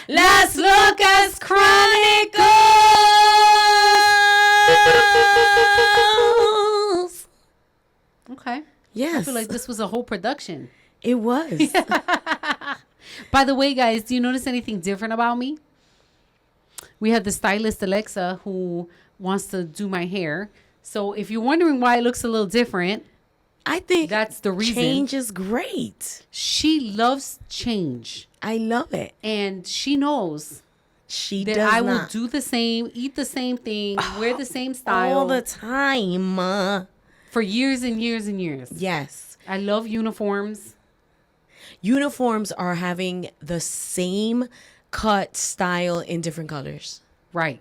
Las Locas Chronicles. Okay. Yes. I feel like this was a whole production. It was. By the way, guys, do you notice anything different about me? We have the stylist Alexa who wants to do my hair. So if you're wondering why it looks a little different, I think that's the reason. Change is great. She loves change. I love it. And she knows She that does I will not. do the same, eat the same thing, wear the same style All the time. for years and years and years. Yes. I love uniforms. Uniforms are having the same cut style in different colors. Right.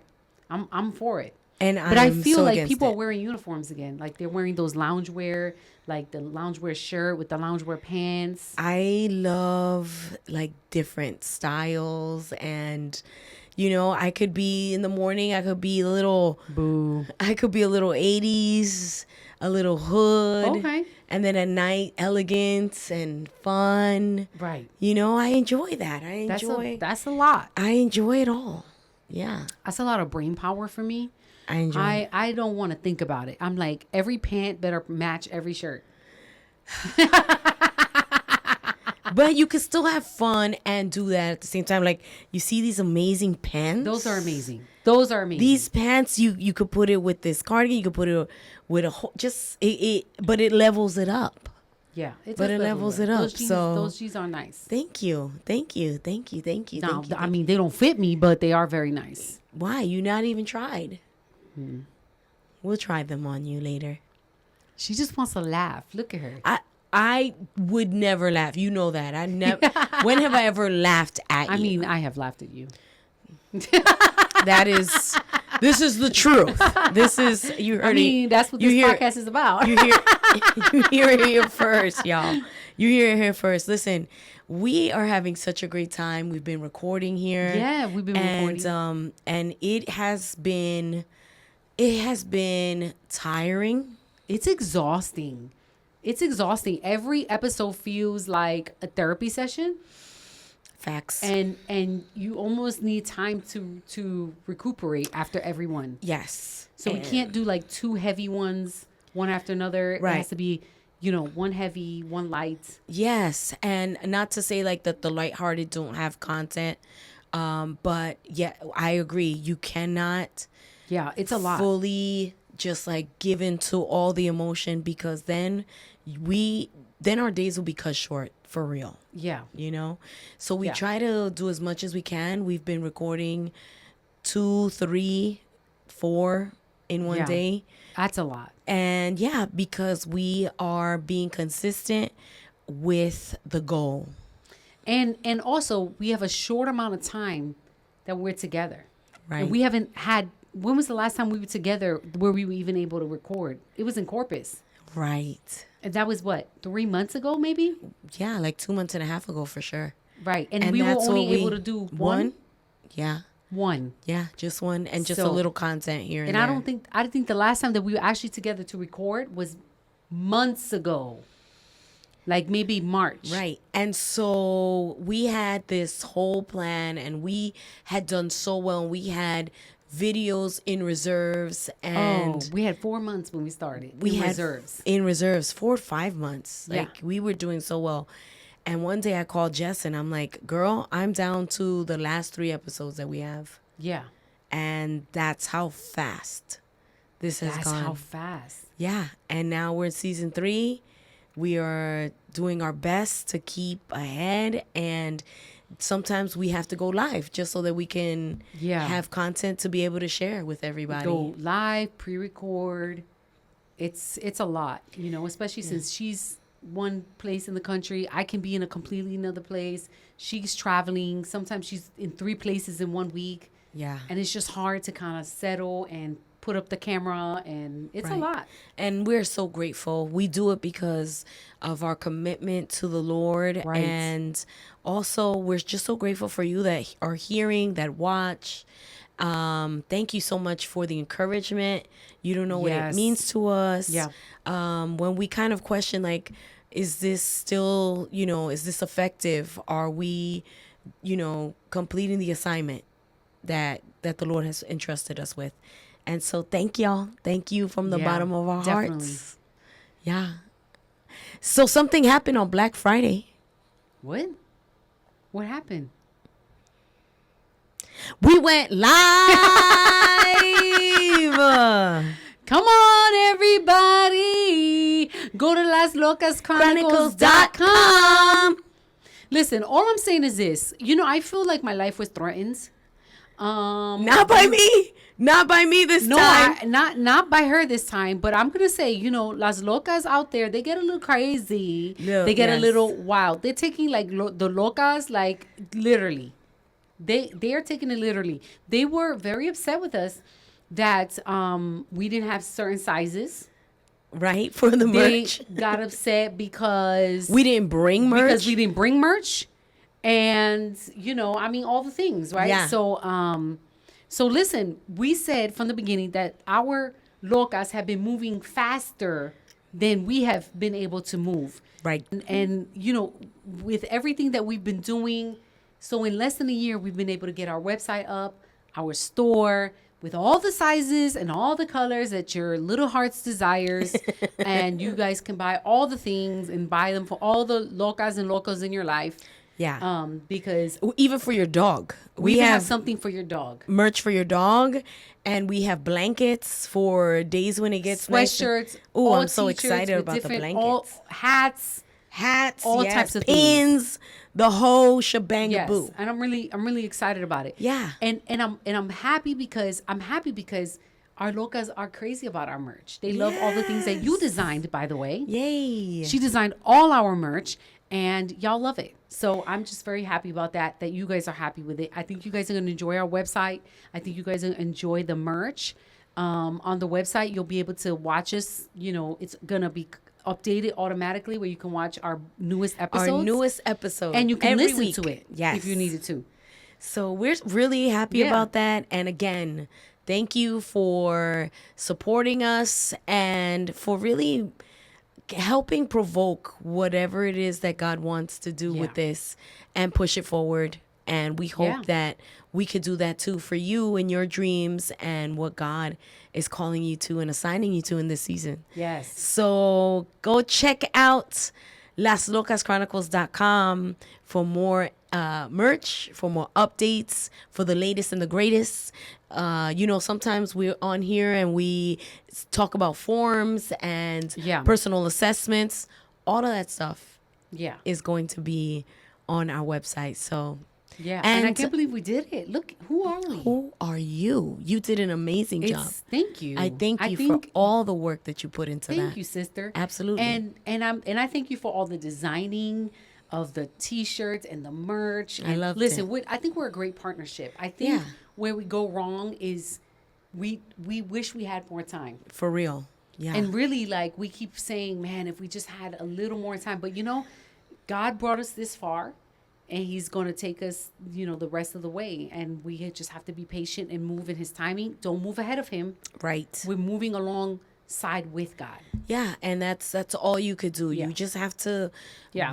I'm for it. And But I I'm feel so like against people it. are wearing uniforms again. Like they're wearing those loungewear, like the loungewear shirt with the loungewear pants. I love like different styles, and I could be in the morning, I could be a little Boo. 80s, a little hood. Okay. And then at night, elegance and fun. Right. I enjoy that. That's a lot. I enjoy it all. Yeah. That's a lot of brain power for me. I enjoy it. I don't want to think about it. I'm like, every pant better match every shirt. But you can still have fun and do that at the same time. Like, you see these amazing pants? Those are amazing. These pants, you could put it with this cardigan. You could put it with a whole, but it levels it up. Yeah. But it levels it up. Those jeans are nice. Thank you. No, I mean, they don't fit me, but they are very nice. Why? You not even tried. We'll try them on you later. She just wants to laugh. Look at her. I would never laugh. You know that. I never. When have I ever laughed at you? I mean, I have laughed at you. This is the truth. This is, you heard it. That's what this podcast is about. You hear it here first, y'all. You hear it here first. Listen, we are having such a great time. We've been recording here. Yeah, we've been recording. And it has been tiring. It's exhausting. Every episode feels like a therapy session. Facts. And you almost need time to recuperate after every one. Yes. So we can't do like two heavy ones, one after another. Right. It has to be, one heavy, one light. Yes. And not to say like that the lighthearted don't have content. But yeah, I agree. You cannot it's a lot. fully just like give into all the emotion, because then our days will be cut short for real. Yeah. So we try to do as much as we can. We've been recording 2, 3, 4 in one day. That's a lot. And because we are being consistent with the goal. And also we have a short amount of time that we're together. Right. And we haven't had, when was the last time we were together where we were even able to record? It was in Corpus. Right. And that was 3 months ago, maybe? Yeah, like 2 months and a half ago for sure. Right. And we were only able to do one? Yeah. One. Yeah, just one, and just a little content here and there. I think the last time that we were actually together to record was months ago. Like maybe March. Right. And so we had this whole plan, and we had done so well. And we had videos in reserves, and we had 4 months when we started. We had reserves. In reserves, 4 or 5 months. Yeah. Like, we were doing so well. And one day I called Jess and I'm like, girl, I'm down to the last 3 episodes that we have. Yeah. And that's how fast this has gone. That's how fast. Yeah. And now we're in season 3. We are doing our best to keep ahead, and sometimes we have to go live just so that we can have content to be able to share with everybody. Go live, pre-record. It's a lot, especially since she's one place in the country. I can be in a completely another place. She's traveling. Sometimes she's in 3 places in 1 week. Yeah. And it's just hard to kind of settle and put up the camera, and it's a lot. And we're so grateful. We do it because of our commitment to the Lord. Right. And also, we're just so grateful for you that are hearing, that watch. Thank you so much for the encouragement. You don't know what it means to us. Yeah. When we kind of question, like, is this still, is this effective? Are we completing the assignment that the Lord has entrusted us with. And so thank y'all. Thank you from the bottom of our hearts. Yeah. So something happened on Black Friday. What? What happened? We went live. Come on, everybody. Go to LasLocasChronicles.com. Listen, all I'm saying is this. I feel like my life was threatened. Not by me. Not by me this time. Not by her this time. But I'm gonna say, Las Locas out there, they get a little crazy. They get a little wild. They're taking like the Locas, like literally. They are taking it literally. They were very upset with us that we didn't have certain sizes. Right, for the merch. They got upset because we didn't bring merch. And, all the things, right? Yeah. So listen, we said from the beginning that our Locas have been moving faster than we have been able to move. Right. And with everything that we've been doing, so in less than a year, we've been able to get our website up, our store, with all the sizes and all the colors that your little heart's desires. And you guys can buy all the things and buy them for all the Locas and Locos in your life. Yeah. Because even for your dog. We have something for your dog. Merch for your dog. And we have blankets for days when it gets sweatshirts. Oh, I'm so excited about the blankets. Hats, all types of pins, things. The whole shebang boo. And I'm really excited about it. Yeah. And I'm happy because our Locas are crazy about our merch. They love all the things that you designed, by the way. Yay. She designed all our merch and y'all love it. So I'm just very happy about that you guys are happy with it. I think you guys are going to enjoy our website. I think you guys are going to enjoy the merch. On the website, you'll be able to watch us. It's going to be updated automatically where you can watch our newest episodes. And you can listen to it if you needed to. So we're really happy about that. And again, thank you for supporting us and for really helping provoke whatever it is that God wants to do with this and push it forward. And we hope that we could do that too for you and your dreams and what God is calling you to and assigning you to in this season. Yes. So go check out LasLocasChronicles.com for more merch, for more updates, for the latest and the greatest. Sometimes we're on here and we talk about forms and personal assessments. All of that stuff is going to be on our website. So and I can't believe we did it. Look, who are we? Who are you? You did an amazing job. Thank you. I thank you for all the work that you put into that. Thank you, sister. Absolutely. And I thank you for all the designing of the T-shirts and the merch. I love. Listen, I think we're a great partnership. I think where we go wrong is we wish we had more time. For real. Yeah. And really, like, we keep saying, man, if we just had a little more time. But God brought us this far. And he's going to take us, the rest of the way. And we just have to be patient and move in his timing. Don't move ahead of him. Right. We're moving alongside with God. Yeah. And that's all you could do. Yeah. You just have to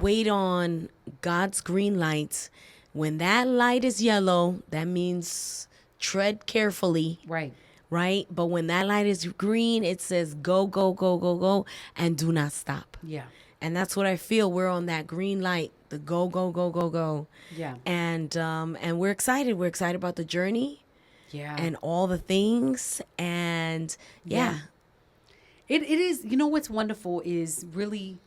wait on God's green light. When that light is yellow, that means tread carefully. Right. Right. But when that light is green, it says go, go, go, go, go, and do not stop. Yeah. And that's what I feel. We're on that green light, the go, go, go, go, go. Yeah. And we're excited. We're excited about the journey. Yeah. And all the things. And It is, what's wonderful is really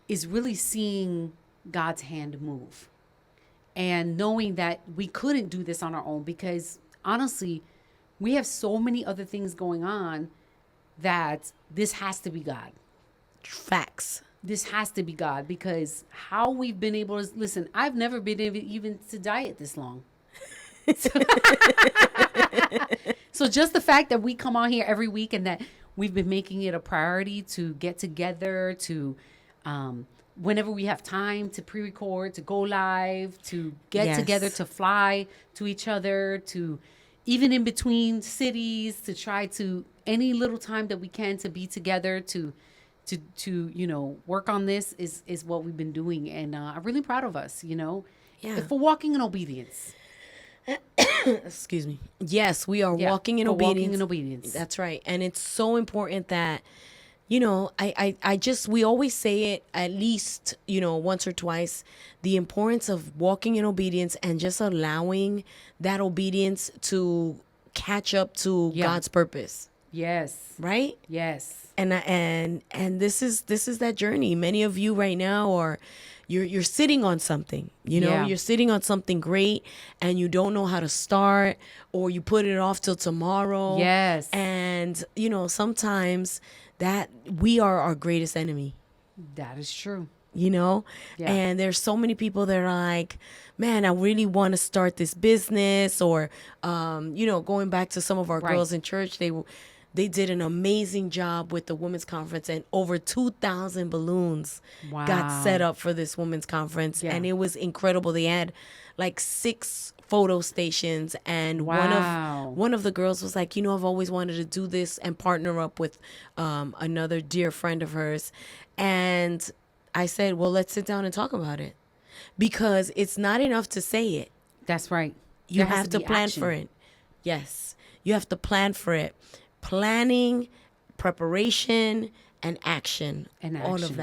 seeing God's hand move. And knowing that we couldn't do this on our own because honestly, we have so many other things going on that this has to be God. Facts. This has to be God because how we've been able to listen. I've never been able even to diet this long. So just the fact that we come on here every week and that we've been making it a priority to get together, to whenever we have time to pre-record, to go live, to get together, to fly to each other, to even in between cities, to try to any little time that we can to be together, to work on this is what we've been doing. And I'm really proud of us, Yeah. If we're walking in obedience. Excuse me. Yes, we are walking in obedience. Walking in obedience. That's right. And it's so important that, you know, I just, we always say it at least, you know, once or twice, the importance of walking in obedience and just allowing that obedience to catch up to God's purpose. Yes. Right? Yes. And this is that journey. Many of you right now are you're sitting on something, you know, you're sitting on something great and you don't know how to start, or you put it off till tomorrow. Yes. And, you know, sometimes that we are our greatest enemy. That is true. You know, and there's so many people that are like, man, I really want to start this business, or, you know, going back to some of our girls in church, they did an amazing job with the women's conference, and over 2,000 balloons got set up for this women's conference. And it was incredible. They had like 6 photo stations, and one of the girls was like, you know, I've always wanted to do this and partner up with another dear friend of hers. And I said, well, let's sit down and talk about it, because it's not enough to say it. That's right. You have to plan for it. Yes. You have to plan for it. Planning, preparation, and action. All of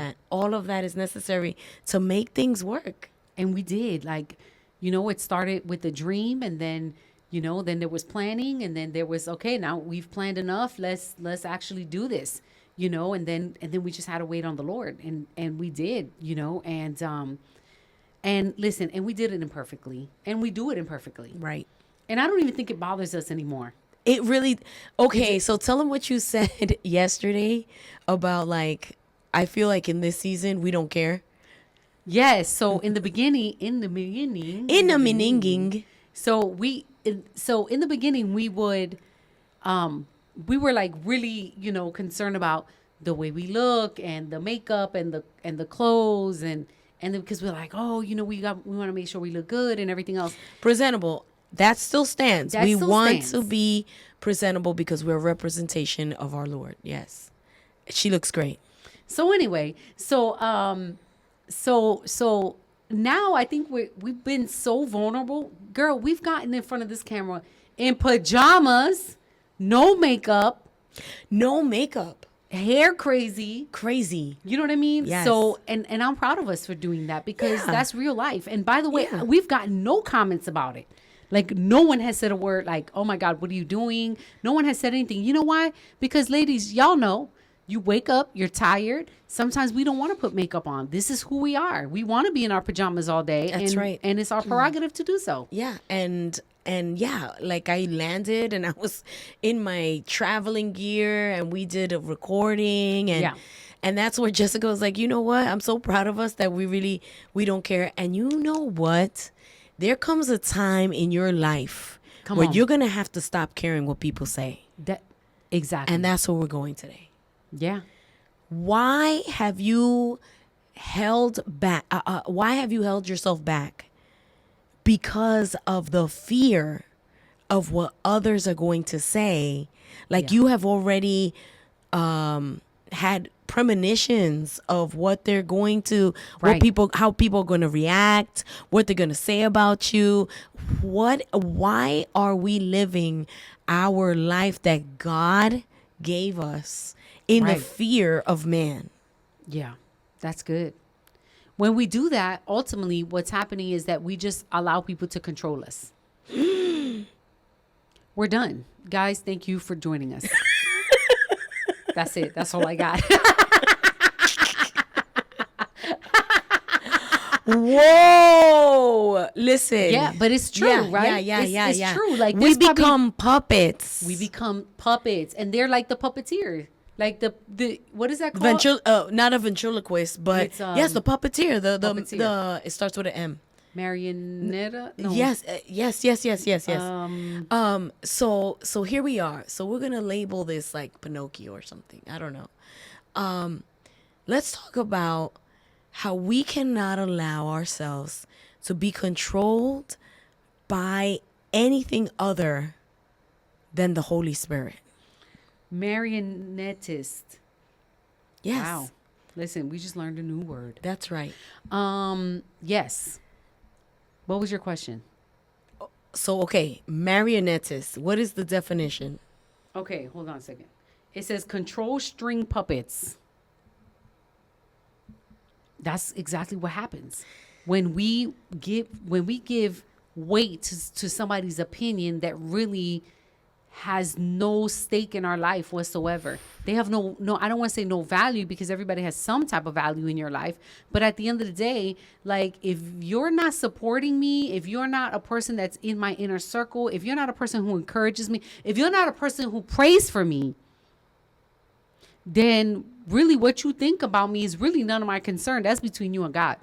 that is necessary to make things work. And we did. Like, you know, it started with the dream, and then, you know, then there was planning, and then there was, okay, now we've planned enough. Let's actually do this, you know, and then we just had to wait on the Lord, and we did, you know, and listen, and we did it imperfectly, and we do it imperfectly. Right. And I don't even think it bothers us anymore. It really, okay, so tell them what you said yesterday about, like, I feel like in this season, we don't care. Yes. So in the beginning. So in the beginning, we would, we were like really, you know, concerned about the way we look and the makeup and the clothes, and because we're like, oh, you know, we want to make sure we look good and everything else. Presentable. That still stands. We want to be presentable because we're a representation of our Lord. Yes. She looks great. So anyway, so now I think we've been so vulnerable. Girl, we've gotten in front of this camera in pajamas, no makeup. Hair crazy. You know what I mean? Yes. So, and I'm proud of us for doing that, because that's real life. And by the way, we've gotten no comments about it. Like, no one has said a word like, oh my God, what are you doing? No one has said anything. You know why? Because ladies, y'all know, you wake up, you're tired. Sometimes we don't want to put makeup on. This is who we are. We want to be in our pajamas all day. That's right. And it's our prerogative to do so. Yeah. And yeah, like I landed and I was in my traveling gear and we did a recording, and that's where Jessica was like, you know what? I'm so proud of us that we don't care. And you know what? There comes a time in your life where you're going to have to stop caring what people say. Exactly. And that's where we're going today. Yeah. Why have you held back? Why have you held yourself back? Because of the fear of what others are going to say. Like you have already had premonitions of what they're going to, how people are going to react, what they're going to say about you. Why are we living our life that God gave us in the fear of man? Yeah, that's good. When we do that, ultimately what's happening is that we just allow people to control us. We're done. Guys, thank you for joining us. That's it. That's all I got. Whoa! Listen. Yeah, but it's true, right? It's true. Like, we become puppets. We become puppets, and they're like the puppeteer. Like the what is that called? Not a ventriloquist, but it's, yes, the puppeteer. The it starts with an M. Marionetta? No. Yes. So here we are. So we're gonna label this like Pinocchio or something. I don't know. Let's talk about how we cannot allow ourselves to be controlled by anything other than the Holy Spirit. Marionettist. Yes. Wow. Listen, we just learned a new word. That's right. Yes. What was your question? So, okay, marionettes. What is the definition? Okay, hold on a second. It says control string puppets. That's exactly what happens when we give weight to somebody's opinion that really has no stake in our life whatsoever. They have no, I don't want to say no value, because everybody has some type of value in your life. But at the end of the day, like, if you're not supporting me, if you're not a person that's in my inner circle, if you're not a person who encourages me, if you're not a person who prays for me, then really what you think about me is really none of my concern. That's between you and God.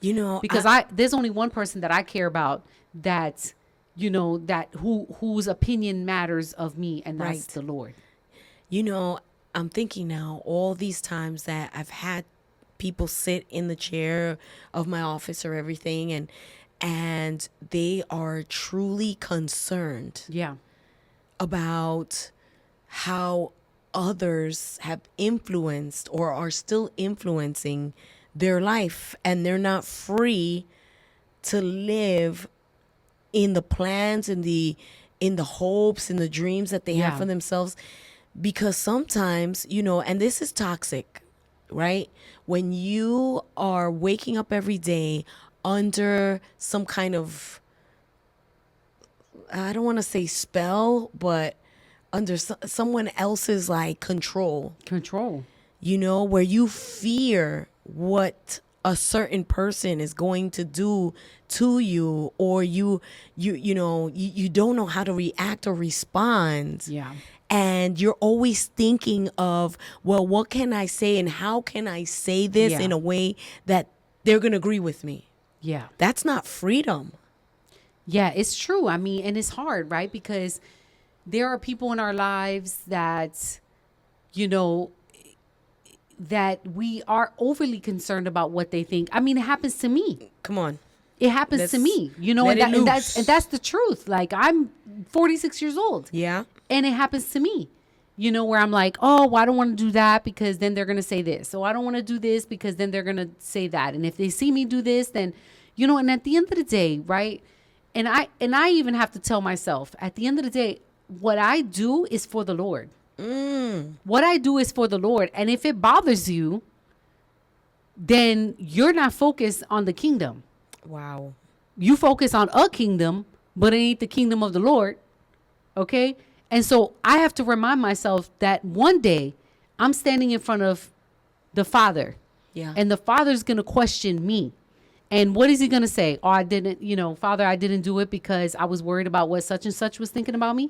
You know, Because there's only one person that I care about, that, you know, that whose opinion matters of me, and that's the Lord. You know, I'm thinking now, all these times that I've had people sit in the chair of my office or everything, and they are truly concerned about how others have influenced or are still influencing their life, and they're not free to live in the plans, in the hopes, in the dreams that they have for themselves. Because sometimes, you know, and this is toxic, right? When you are waking up every day under some kind of, I don't want to say spell, but under someone else's like control, you know, where you fear what a certain person is going to do to you, or you know, you don't know how to react or respond. And you're always thinking of, well, what can I say and how can I say this in a way that they're going to agree with me? That's not freedom. It's true. I mean, and it's hard, right? Because there are people in our lives that, you know, that we are overly concerned about what they think. I mean, it happens to me. Come on. It happens to me, you know, and that's the truth. Like, I'm 46 years old. And it happens to me, you know, where I'm like, oh, well, I don't want to do that because then they're going to say this. So I don't want to do this because then they're going to say that. And if they see me do this, then, you know, and at the end of the day, right? And I even have to tell myself, at the end of the day, what I do is for the Lord. What I do is for the Lord. And if it bothers you, then you're not focused on the kingdom. Wow. You focus on a kingdom, but it ain't the kingdom of the Lord. Okay? And so I have to remind myself that one day I'm standing in front of the Father. And the Father's going to question me. And what is he going to say? Oh, I didn't, you know, Father, I didn't do it because I was worried about what such and such was thinking about me.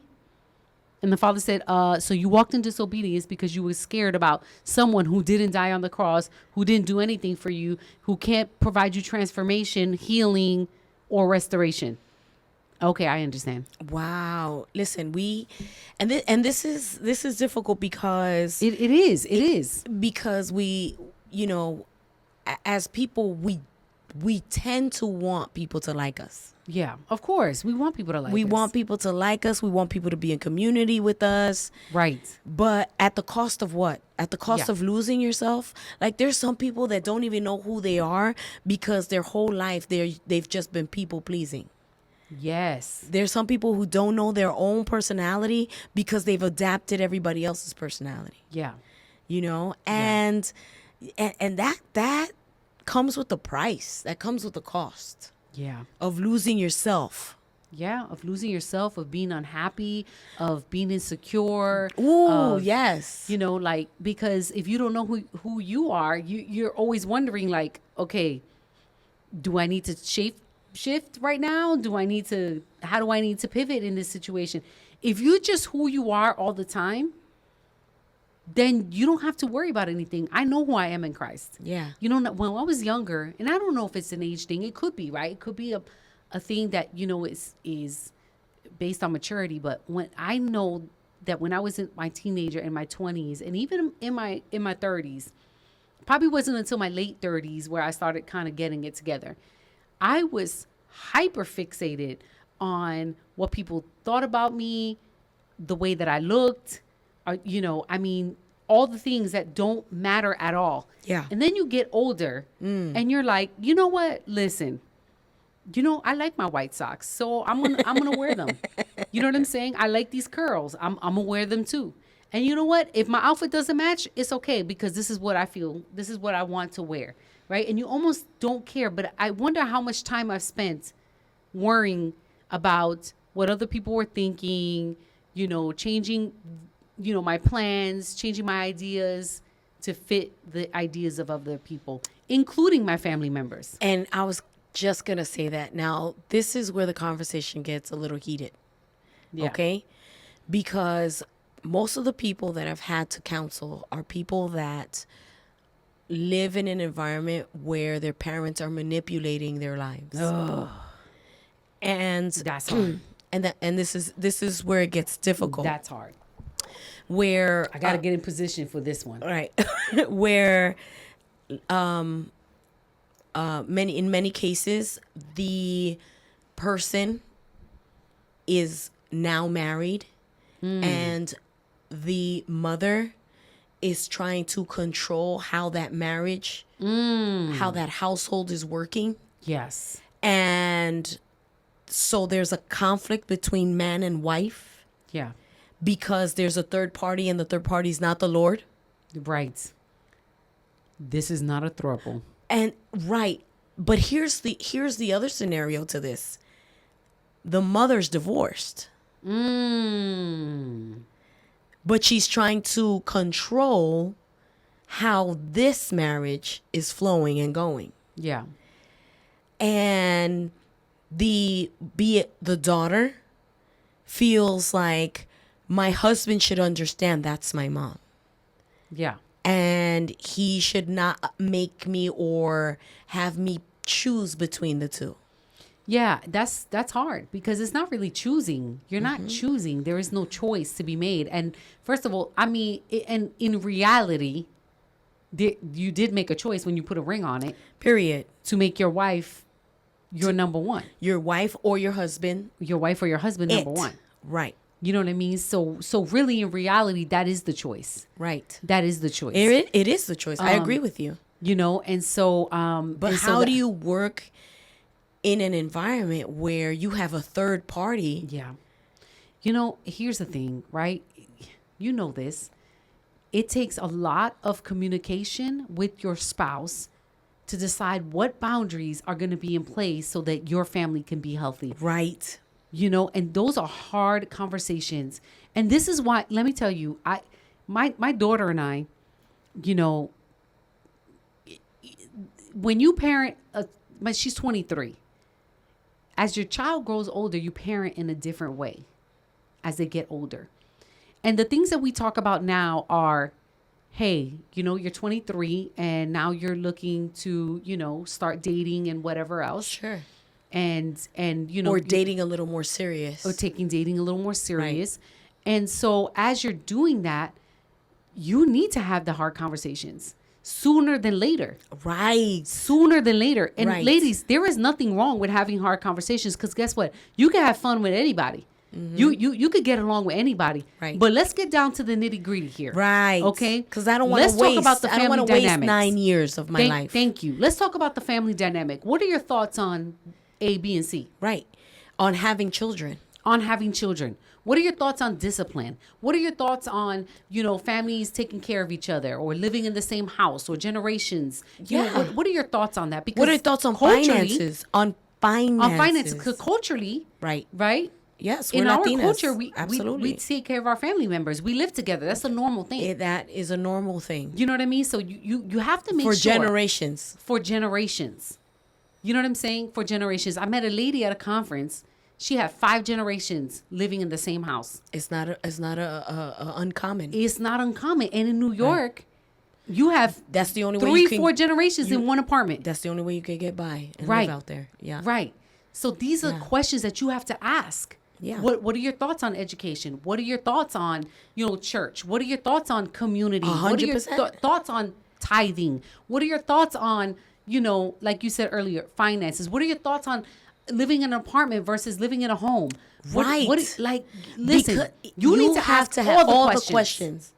And the Father said, so you walked in disobedience because you were scared about someone who didn't die on the cross, who didn't do anything for you, who can't provide you transformation, healing, or restoration. Okay, I understand. Wow. Listen, this is difficult because it is because we, you know, as people, we tend to want people to like us. Yeah, of course. We want people to like us. We want people to like us. We want people to be in community with us. Right. But at the cost of what? At the cost of losing yourself? Like, there's some people that don't even know who they are because their whole life they've just been people pleasing. Yes. There's some people who don't know their own personality because they've adapted everybody else's personality. Yeah. You know? And that comes with the price. That comes with the cost. Yeah. Of losing yourself. Yeah, of losing yourself, of being unhappy, of being insecure. Ooh, yes. You know, like, because if you don't know who you are, you're always wondering, like, okay, do I need to shift right now? How do I need to pivot in this situation? If you're just who you are all the time, then you don't have to worry about anything. I know who I am in Christ. Yeah. You know, when I was younger, and I don't know if it's an age thing. It could be, right? It could be a thing that, you know, is based on maturity. But when I know that when I was in my teenager and my 20s, and even in my 30s, probably wasn't until my late 30s where I started kind of getting it together. I was hyper fixated on what people thought about me, the way that I looked, you know, I mean, all the things that don't matter at all. Yeah. And then you get older and you're like, you know what? Listen, I like my white socks, so I'm gonna wear them. You know what I'm saying? I like these curls. I'm gonna wear them too. And you know what? If my outfit doesn't match, it's okay because this is what I feel. This is what I want to wear, right? And you almost don't care. But I wonder how much time I've spent worrying about what other people were thinking. Changing, my plans, changing my ideas to fit the ideas of other people, including my family members. And I was just going to say that. Now, this is where the conversation gets a little heated. Yeah. Okay? Because most of the people that I've had to counsel are people that live in an environment where their parents are manipulating their lives. Oh. And that's hard. And this is where it gets difficult. That's hard. Where I got to get in position for this one. Right. Where in many cases the person is now married and the mother is trying to control how that marriage, how that household is working. Yes. And so there's a conflict between man and wife. Yeah. Because there's a third party and the third party is not the Lord. Right. This is not a throuple. And right. But here's the other scenario to this. The mother's divorced. But she's trying to control how this marriage is flowing and going. Yeah. And be it the daughter feels like my husband should understand that's my mom. Yeah. And he should not make me or have me choose between the two. Yeah, that's hard because it's not really choosing. You're not choosing. There is no choice to be made. And first of all, I mean, and in reality, you did make a choice when you put a ring on it. Period. To make your wife your number one. Your wife or your husband. Your wife or your husband number one. Right. You know what I mean? So really, in reality, that is the choice. Right. That is the choice. It is the choice. I agree with you. And so... but how do you work in an environment where you have a third party? Yeah. Here's the thing, right? You know this. It takes a lot of communication with your spouse to decide what boundaries are going to be in place so that your family can be healthy. Right. And those are hard conversations. And this is why, let me tell you, my daughter and I, when you parent, she's 23. As your child grows older, you parent in a different way as they get older. And the things that we talk about now are, hey, you're 23 and now you're looking to, start dating and whatever else. Sure. And or dating a little more serious, or taking dating a little more serious. Right. And so as you're doing that, you need to have the hard conversations sooner than later. Right. Sooner than later. And ladies, there is nothing wrong with having hard conversations because guess what? You can have fun with anybody. You could get along with anybody. Right. But let's get down to the nitty gritty here. Right. Okay. Because I don't want to waste. Let's talk about the family dynamics. 9 years of my life. Thank you. Let's talk about the family dynamic. What are your thoughts on A, B, and C? Right. On having children. What are your thoughts on discipline? What are your thoughts on, families taking care of each other or living in the same house or generations? What are your thoughts on that? Because what are your thoughts on finances? On finances. Because culturally. Right. Right? Yes, we're Latinas. In our culture, Absolutely. we take care of our family members. We live together. That's a normal thing. That is a normal thing. You know what I mean? So you have to make sure. Generations. For generations. You know what I'm saying? For generations. I met a lady at a conference. She had 5 generations living in the same house. It's not uncommon. It's not uncommon. And in New York, you have that's the only way 4 generations in one apartment. That's the only way you can get by and live out there. Yeah. Right. So these are questions that you have to ask. Yeah. What are your thoughts on education? What are your thoughts on, church? What are your thoughts on community? 100%. What are your thoughts on tithing? What are your thoughts on, like you said earlier, finances? What are your thoughts on living in an apartment versus living in a home? Right. Listen, because you need to have all the questions.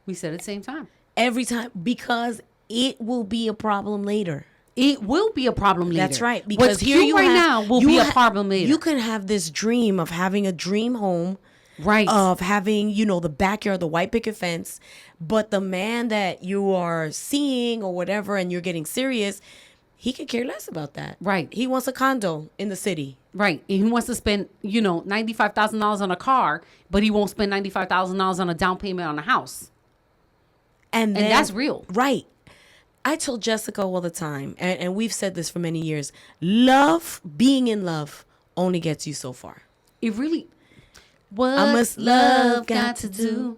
We said at the same time. Every time, because it will be a problem later. it will be a problem later. That's right. Because what's here cute you right have, now will be a problem later. You can have this dream of having a dream home, right? Of having, the backyard, the white picket fence, but the man that you are seeing or whatever, and you're getting serious, he could care less about that. Right. He wants a condo in the city. Right. And he wants to spend, $95,000 on a car, but he won't spend $95,000 on a down payment on a house. And that's real. Right. I told Jessica all the time, and we've said this for many years, being in love only gets you so far. It really, what's love got to do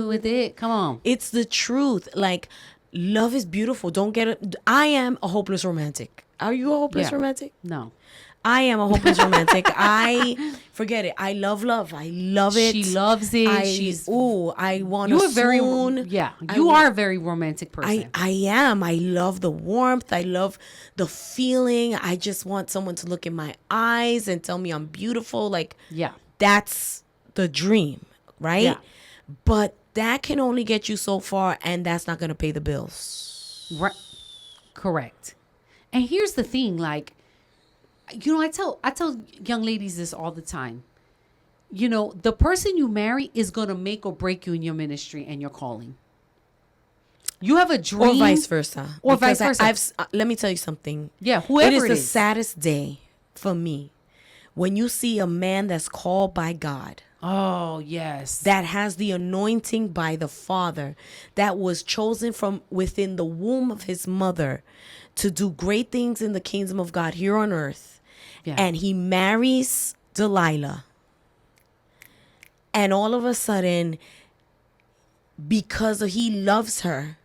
with it? Come on. It's the truth. Like, love is beautiful. Don't get it. I am a hopeless romantic. Are you a hopeless romantic? No. I am a hopeless romantic. I forget it. I love love. I love it. She loves it. I want to swoon. You are a very romantic person. I am. I love the warmth. I love the feeling. I just want someone to look in my eyes and tell me I'm beautiful. Like, that's the dream, right? Yeah. But that can only get you so far, and that's not going to pay the bills. Right. Correct. And here's the thing, like, I tell young ladies this all the time. The person you marry is going to make or break you in your ministry and your calling. You have a dream. Or vice versa. Or vice versa. Let me tell you something. Yeah, whoever it is. The saddest day for me when you see a man that's called by God. Oh, yes. That has the anointing by the Father, that was chosen from within the womb of his mother to do great things in the kingdom of God here on earth. Yeah. And he marries Delilah. And all of a sudden, because he loves her,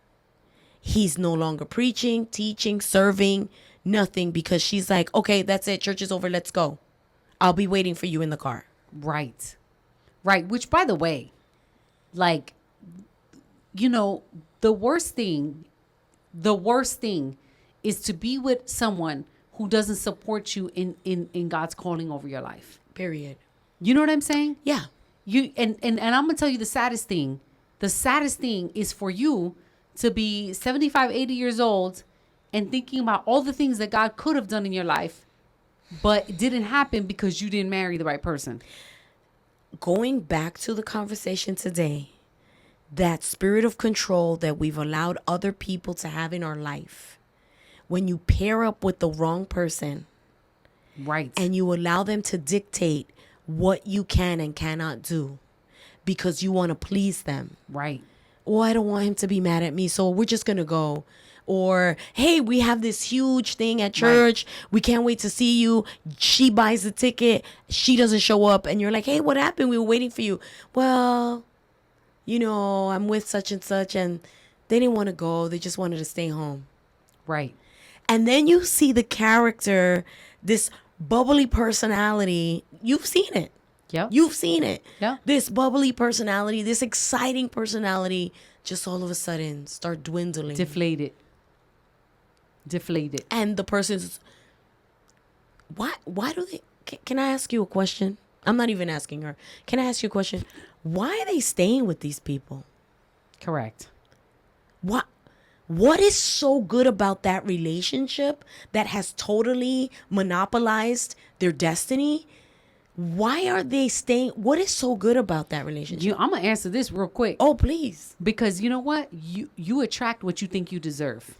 he's no longer preaching, teaching, serving, nothing, because she's like, okay, that's it. Church is over. Let's go. I'll be waiting for you in the car. Right. Right. Which, by the way, like, the worst thing is to be with someone who doesn't support you in God's calling over your life. Period. You know what I'm saying? Yeah. And I'm going to tell you the saddest thing. The saddest thing is for you to be 75, 80 years old and thinking about all the things that God could have done in your life, but it didn't happen because you didn't marry the right person. Going back to the conversation today, that spirit of control that we've allowed other people to have in our life, when you pair up with the wrong person, right, and you allow them to dictate what you can and cannot do because you want to please them. Right. Oh, I don't want him to be mad at me, so we're just going to go. Or, hey, we have this huge thing at church. Right. We can't wait to see you. She buys the ticket. She doesn't show up. And you're like, hey, what happened? We were waiting for you. Well, I'm with such and such. And they didn't want to go. They just wanted to stay home. Right. And then you see the character, this bubbly personality. You've seen it. Yeah. You've seen it. Yeah. This bubbly personality, this exciting personality, just all of a sudden start dwindling. Deflated. And the person's, why do they, can I ask you a question? I'm not even asking her. Can I ask you a question? Why are they staying with these people? Correct. What is so good about that relationship that has totally monopolized their destiny? Why are they staying? What is so good about that relationship? I'm going to answer this real quick. Oh, please. Because you know what? You attract what you think you deserve.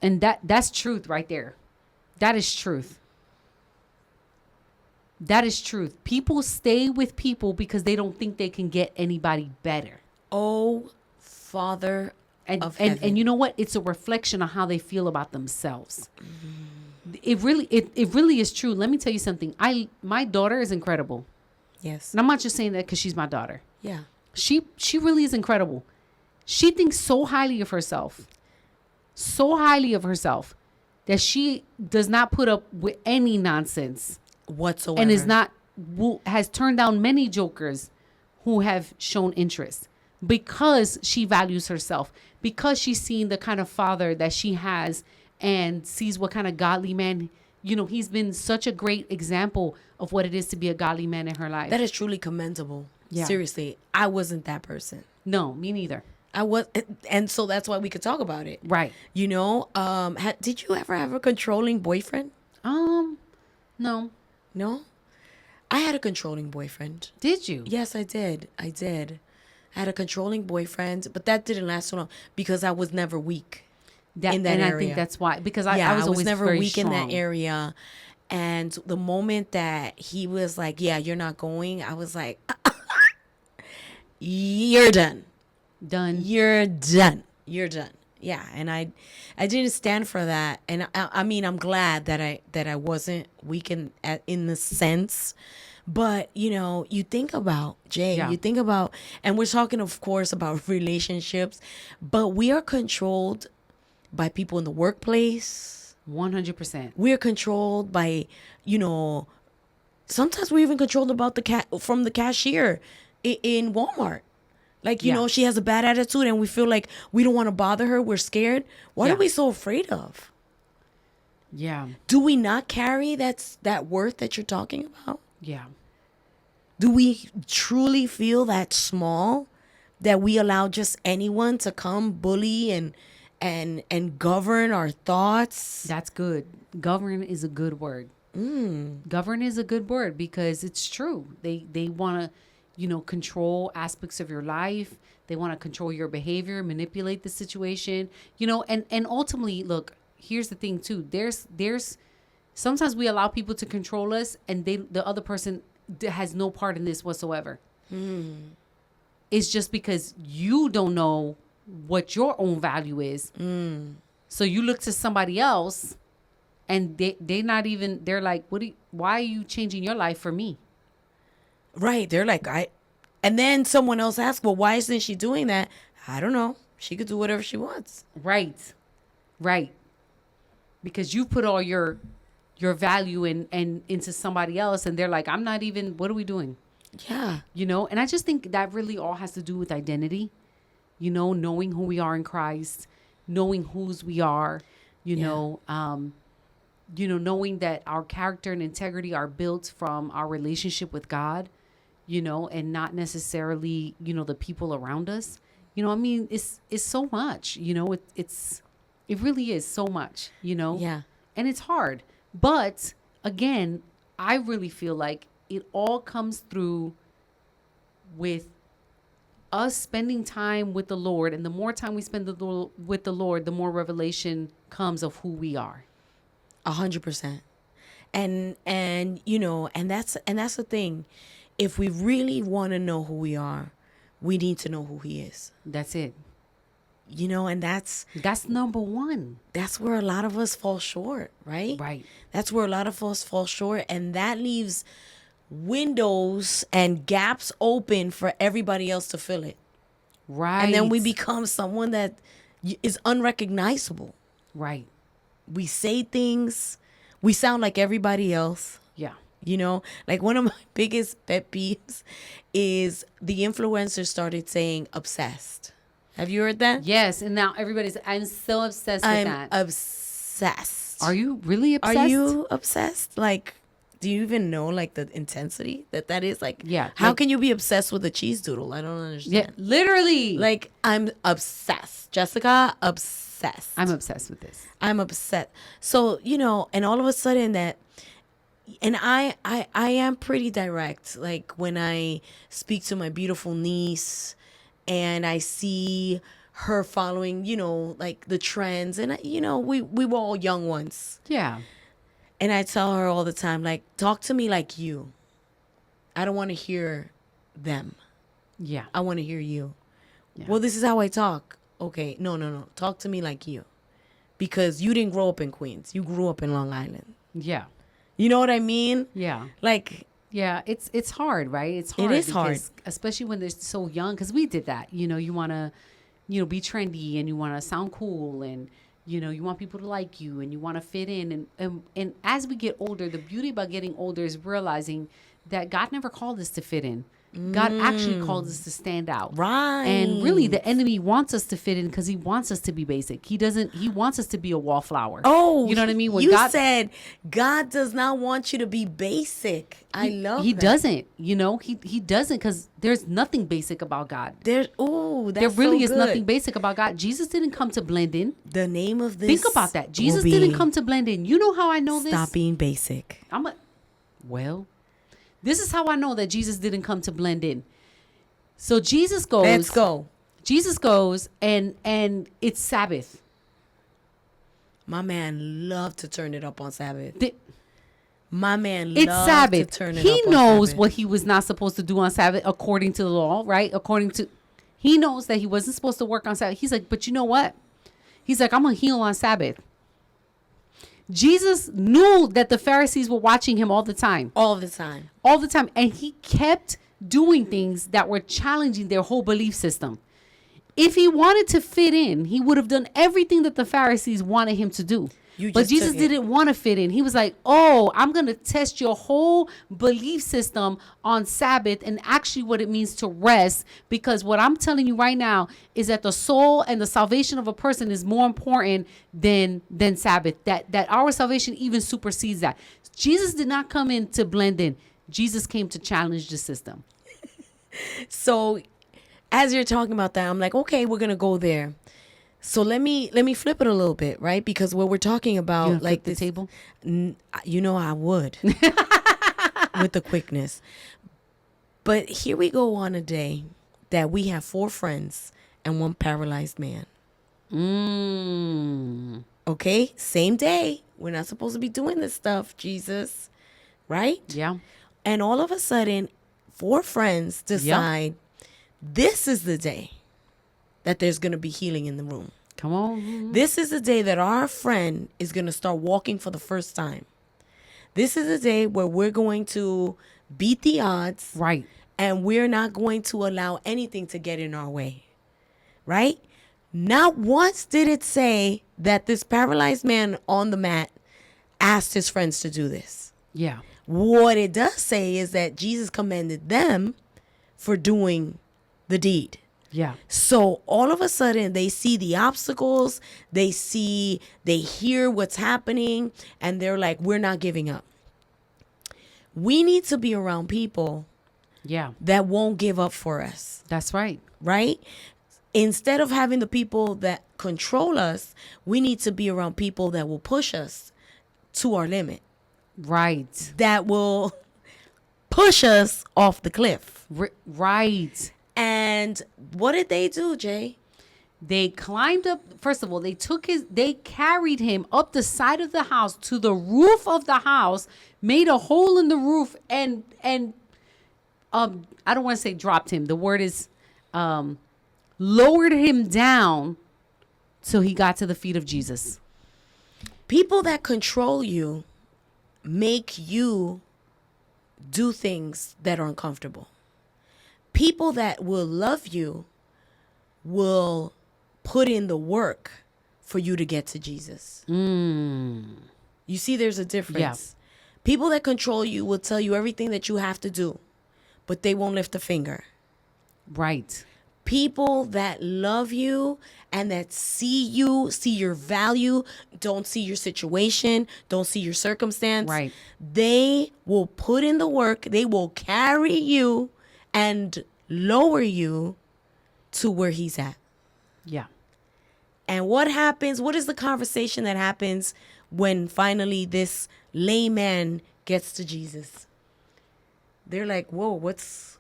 And that's truth right there. That is truth. That is truth. People stay with people because they don't think they can get anybody better. Oh, Father of heaven. And you know what? It's a reflection on how they feel about themselves. It really is true. Let me tell you something. My daughter is incredible. Yes. And I'm not just saying that because she's my daughter. Yeah. She really is incredible. She thinks so highly of herself. So highly of herself that she does not put up with any nonsense whatsoever. And has turned down many jokers who have shown interest because she values herself, because she's seen the kind of father that she has and sees what kind of godly man, he's been such a great example of what it is to be a godly man in her life. That is truly commendable. Yeah. Seriously, I wasn't that person. No, me neither. I was, and so that's why we could talk about it. Right. You know, did you ever have a controlling boyfriend? No. No? I had a controlling boyfriend. Did you? Yes, I did. I had a controlling boyfriend, but that didn't last so long because I was never weak in that area. I think that's why, because I was always never very weak strong. in that area. And the moment that he was like, yeah, you're not going, I was like, you're done. Done. You're done. You're done. Yeah, and I didn't stand for that, and I mean I'm glad that I wasn't weak in the sense, but you know you think about Jay, Yeah. you think about, and we're talking of course about relationships, but we are controlled by people in the workplace. 100%. We're controlled by, you know, sometimes we're even controlled about from the cashier in Walmart. Like, you know, she has a bad attitude and we feel like we don't want to bother her. We're scared. What are we so afraid of? Yeah. Do we not carry that worth that you're talking about? Yeah. Do we truly feel that small that we allow just anyone to come bully and govern our thoughts? That's good. Govern is a good word. Govern is a good word because it's true. They want to, you know, control aspects of your life. They want to control your behavior, manipulate the situation, you know, and ultimately, look, here's the thing too. There's sometimes we allow people to control us and the other person has no part in this whatsoever. It's just because you don't know what your own value is. So you look to somebody else and they're like, why are you changing your life for me? Right. They're like, and then someone else asks, well, why isn't she doing that? I don't know. She could do whatever she wants. Right. Because you put all your value into somebody else and they're like, I'm not even, what are we doing? Yeah. You know, and I just think that really all has to do with identity, you know, knowing who we are in Christ, knowing whose we are, you know, knowing that our character and integrity are built from our relationship with God, you know, and not necessarily, you know, the people around us. You know, I mean, it's so much, you know, it really is so much, you know. Yeah. And it's hard. But again, I really feel like it all comes through with us spending time with the Lord. And the more time we spend with the Lord, the more revelation comes of who we are. 100%. And you know, and that's the thing. If we really want to know who we are, we need to know who he is. That's it. You know, and that's number one. That's where a lot of us fall short, right? Right. That's where a lot of us fall short, and that leaves windows and gaps open for everybody else to fill it. Right. And then we become someone that is unrecognizable. Right. We say things, we sound like everybody else. Yeah. You know, like one of my biggest pet peeves is the influencers started saying obsessed. Have you heard that? Yes. And now I'm so obsessed with that. I'm obsessed. Are you really obsessed? Are you obsessed? Like, do you even know like the intensity that is? Like, yeah. How can you be obsessed with a cheese doodle? I don't understand. Yeah, literally. Like, I'm obsessed. Jessica, obsessed. I'm obsessed with this. I'm upset. So, you know, and all of a sudden and I am pretty direct. Like when I speak to my beautiful niece and I see her following, you know, like the trends, and you know, we were all young once. Yeah. And I tell her all the time, like, talk to me like you. I don't want to hear them. Yeah. I want to hear you. Yeah. Well, this is how I talk. Okay. No. Talk to me like you. Because you didn't grow up in Queens. You grew up in Long Island. Yeah. You know what I mean? Yeah. Like, yeah, it's hard, right? It's hard. It is hard. Especially when they're so young, because we did that. You know, you want to, you know, be trendy and you want to sound cool and, you know, you want people to like you and you want to fit in. And as we get older, the beauty about getting older is realizing that God never called us to fit in. God actually calls us to stand out. Right. And really, the enemy wants us to fit in because he wants us to be basic. He wants us to be a wallflower. Oh, you know what I mean? When you said God does not want you to be basic. I love he that. Doesn't, he doesn't, because there's nothing basic about God. There really is nothing basic about God. Jesus didn't come to blend in. The name of this. Think about that. Jesus didn't come to blend in. You know how I know this? Stop being basic. This is how I know that Jesus didn't come to blend in. So Jesus goes. Let's go. Jesus goes and it's Sabbath. My man loved to turn it up on Sabbath. It's Sabbath. To turn it he up knows on Sabbath. what he was not supposed to do on Sabbath according to the law, right? He knows that he wasn't supposed to work on Sabbath. He's like, but you know what? He's like, I'm going to heal on Sabbath. Jesus knew that the Pharisees were watching him all the time. All the time. And he kept doing things that were challenging their whole belief system. If he wanted to fit in, he would have done everything that the Pharisees wanted him to do. But Jesus didn't want to fit in. He was like, I'm going to test your whole belief system on Sabbath and actually what it means to rest. Because what I'm telling you right now is that the soul and the salvation of a person is more important than Sabbath. That our salvation even supersedes that. Jesus did not come in to blend in. Jesus came to challenge the system. So as you're talking about that, I'm like, okay, we're going to go there. So let me flip it a little bit, right? Because what we're talking about, like the table, I would with the quickness. But here we go on a day that we have 4 friends and 1 paralyzed man. Okay, same day. We're not supposed to be doing this stuff, Jesus, right? Yeah. And all of a sudden, 4 friends decide this is the day that there's going to be healing in the room. Come on. This is the day that our friend is going to start walking for the first time. This is the day where we're going to beat the odds. Right. And we're not going to allow anything to get in our way. Right? Not once did it say that this paralyzed man on the mat asked his friends to do this. Yeah. What it does say is that Jesus commended them for doing the deed. Yeah. So all of a sudden they see the obstacles, they hear what's happening, and they're like, we're not giving up. We need to be around people that won't give up for us. That's right. Right? Instead of having the people that control us, we need to be around people that will push us to our limit. Right. That will push us off the cliff. Right. And what did they do, Jay? They climbed up. First of all, they carried him up the side of the house to the roof of the house, made a hole in the roof, and I don't want to say dropped him. The word is lowered him down so he got to the feet of Jesus. People that control you make you do things that are uncomfortable. People that will love you will put in the work for you to get to Jesus. You see, there's a difference. Yeah. People that control you will tell you everything that you have to do, but they won't lift a finger. Right. People that love you and that see your value, don't see your situation, don't see your circumstance. Right. They will put in the work. They will carry you and lower you to where he's at. Yeah. And what happens? What is the conversation that happens when finally this layman gets to Jesus? They're like, whoa, what's...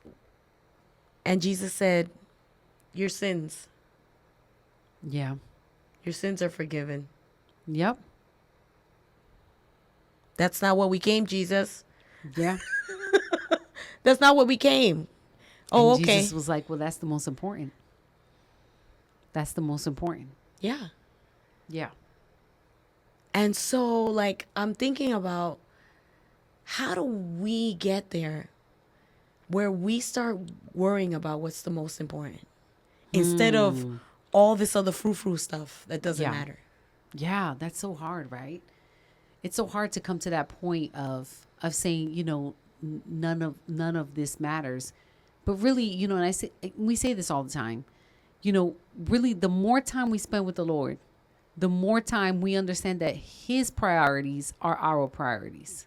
And Jesus said, your sins. Yeah. Your sins are forgiven. Yep. That's not what we came, Jesus. Yeah. That's not what we came. Oh, and okay. Jesus was like, well, that's the most important. That's the most important. Yeah. Yeah. And so, like, I'm thinking about how do we get there where we start worrying about what's the most important instead of all this other frou-frou stuff that doesn't matter. Yeah, that's so hard, right? It's so hard to come to that point of saying, none of this matters. But really, you know, and we say this all the time, you know, really the more time we spend with the Lord, the more time we understand that his priorities are our priorities.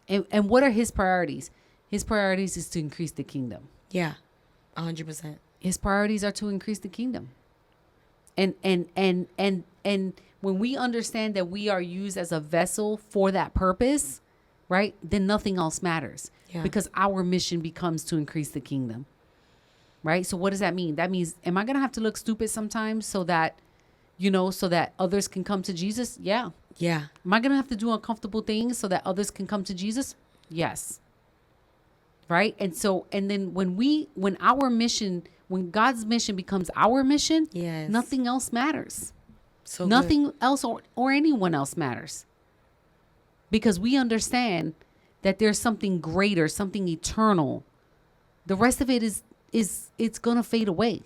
And what are his priorities? His priorities is to increase the kingdom. Yeah, 100%. His priorities are to increase the kingdom. And when we understand that we are used as a vessel for that purpose, right, then nothing else matters. Yeah. Because our mission becomes to increase the kingdom. Right? So what does that mean? That means, am I going to have to look stupid sometimes so that, you know, so that others can come to Jesus? Yeah. Yeah. Am I going to have to do uncomfortable things so that others can come to Jesus? Yes. Right? And so, and then when God's mission becomes our mission, yes, nothing else matters. So nothing good. else or anyone else matters. Because we understand that there's something greater, something eternal. The rest of it is it's going to fade away.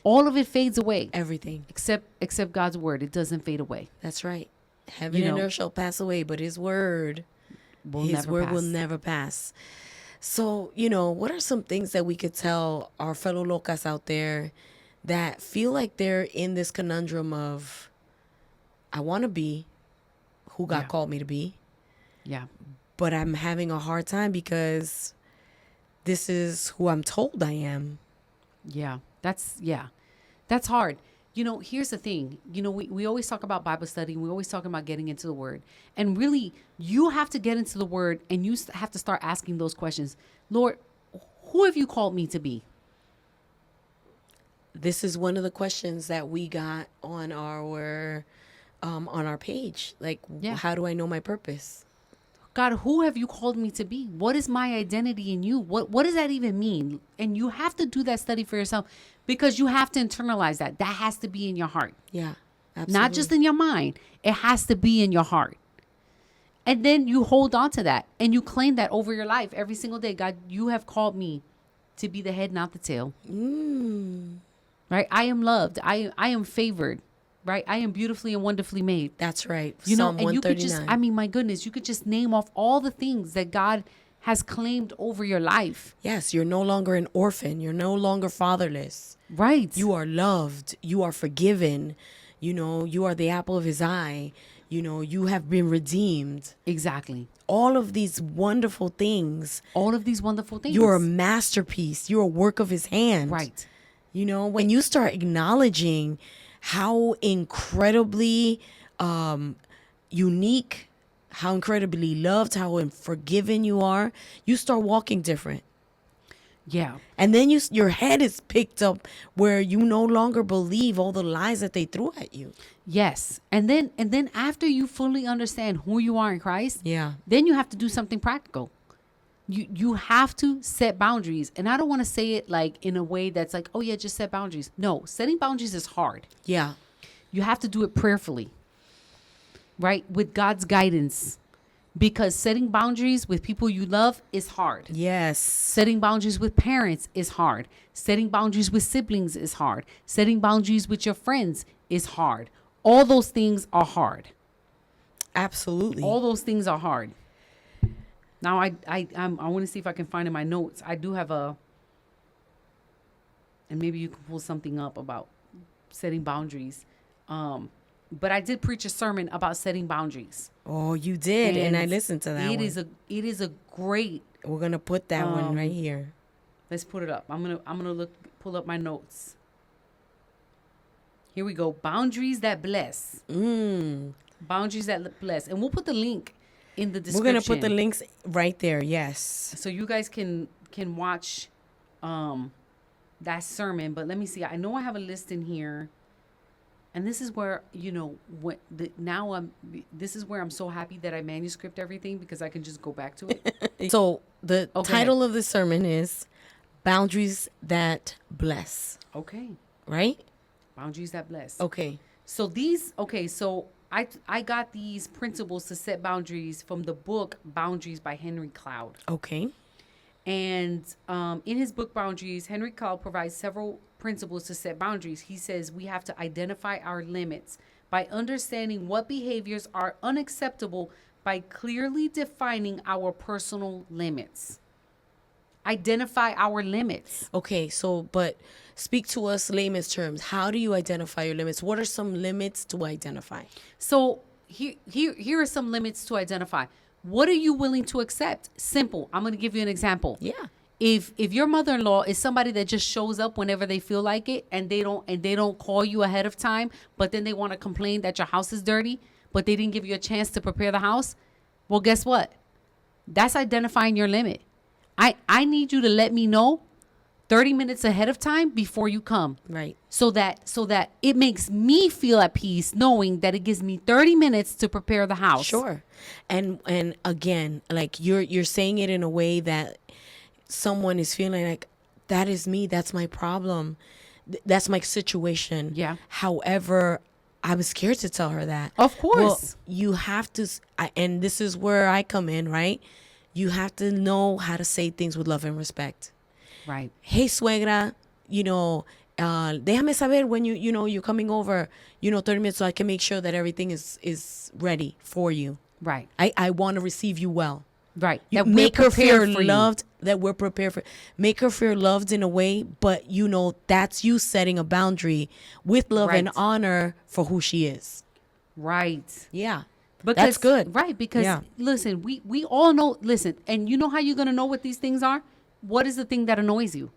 All of it fades away. Everything. Except God's word. It doesn't fade away. That's right. Heaven and earth shall pass away, but his word will never pass. So, you know, what are some things that we could tell our fellow locas out there that feel like they're in this conundrum of, I want to be who God called me to be. Yeah. But I'm having a hard time because this is who I'm told I am. Yeah. That's hard. You know, here's the thing. You know, we always talk about Bible study. We always talk about getting into the word. And really, you have to get into the word and you have to start asking those questions. Lord, who have you called me to be? This is one of the questions that we got on our page. Like, how do I know my purpose? God, who have you called me to be? What is my identity in you? What does that even mean? And you have to do that study for yourself because you have to internalize that. That has to be in your heart. Yeah, absolutely. Not just in your mind. It has to be in your heart. And then you hold on to that and you claim that over your life every single day. God, you have called me to be the head, not the tail. Right? I am loved. I am favored. Right? I am beautifully and wonderfully made. That's right. You know, Psalm and you could just, 139. I mean, my goodness, you could just name off all the things that God has claimed over your life. Yes, you're no longer an orphan. You're no longer fatherless. Right. You are loved. You are forgiven. You know, you are the apple of his eye. You know, you have been redeemed. Exactly. All of these wonderful things. All of these wonderful things. You're a masterpiece. You're a work of his hand. Right. You know, when you start acknowledging how incredibly unique, how incredibly loved, how forgiven you are, you start walking different. Yeah. And then your head is picked up where you no longer believe all the lies that they threw at you. Yes. And then after you fully understand who you are in Christ, then you have to do something practical. You have to set boundaries. And I don't want to say it like in a way that's like, oh yeah, just set boundaries. No, setting boundaries is hard. Yeah. You have to do it prayerfully, right? With God's guidance. Because setting boundaries with people you love is hard. Yes. Setting boundaries with parents is hard. Setting boundaries with siblings is hard. Setting boundaries with your friends is hard. All those things are hard. Absolutely. All those things are hard. Now, I want to see if I can find in my notes. I do have and maybe you can pull something up about setting boundaries. But I did preach a sermon about setting boundaries. Oh, you did, and I listened to that one. It is a great. We're gonna put that one right here. Let's put it up. I'm gonna pull up my notes. Here we go. Boundaries that bless. Boundaries that bless, and we'll put the link in the description. We're gonna put the links right there. Yes. So you guys can watch that sermon. But let me see. I know I have a list in here. And this is where, you know, this is where I'm so happy that I manuscript everything because I can just go back to it. So the title of the sermon is Boundaries That Bless. Okay. Right? Boundaries that bless. Okay. So I got these principles to set boundaries from the book Boundaries by Henry Cloud. Okay. And in his book Boundaries, Henry Cloud provides several principles to set boundaries. He says we have to identify our limits by understanding what behaviors are unacceptable by clearly defining our personal limits. identify our limits. Okay, so but speak to us layman's terms. How do you identify your limits? What are some limits to identify? So here are some limits to identify. What are you willing to accept? Simple. I'm going to give you an example. Yeah. If your mother-in-law is somebody that just shows up whenever they feel like it, and they don't call you ahead of time, but then they want to complain that your house is dirty, but they didn't give you a chance to prepare the house, well, guess what? That's identifying your limit. I need you to let me know 30 minutes ahead of time before you come. Right. So that it makes me feel at peace knowing that it gives me 30 minutes to prepare the house. Sure. And again, like you're saying it in a way that someone is feeling like, that is me, that's my problem, that's my situation. Yeah. However, I was scared to tell her that. Of course. Well, you have to, and this is where I come in, right? You have to know how to say things with love and respect. Right. Hey, suegra, déjame saber when you're coming over, 30 minutes so I can make sure that everything is ready for you. Right. I want to receive you well. Right. That make her feel loved, that we're prepared for. Make her feel loved in a way, but that's you setting a boundary with love and honor for who she is. Right. Yeah. Because, that's good. Right. Because listen, we all know, and you know how you're going to know what these things are? What is the thing that annoys you?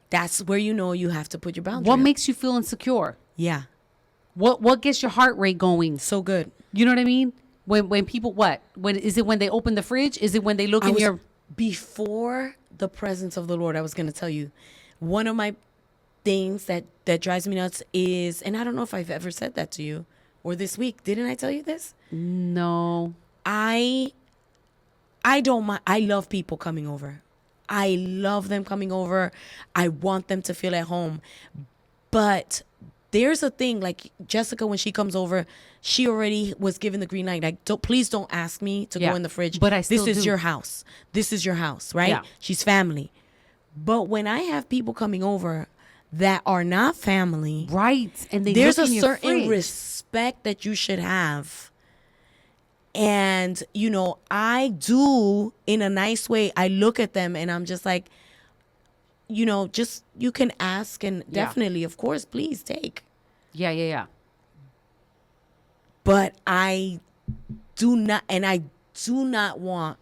That's where you have to put your boundary. What makes you feel insecure? Yeah. What gets your heart rate going? So good. You know what I mean? When people, when is it when they open the fridge? Is it when they look in your... Before the presence of the Lord, I was going to tell you, one of my things that drives me nuts is, and I don't know if I've ever said that to you or this week. Didn't I tell you this? No. I don't mind. I love people coming over. I love them coming over. I want them to feel at home. But there's a thing, like Jessica, when she comes over, she already was given the green light. Like, please don't ask me to go in the fridge. But this is your house. This is your house, right? Yeah. She's family. But when I have people coming over that are not family, right, and there's a certain respect that you should have. And, I do in a nice way. I look at them and I'm just like, just you can ask and definitely, of course, please take. Yeah. But I do not want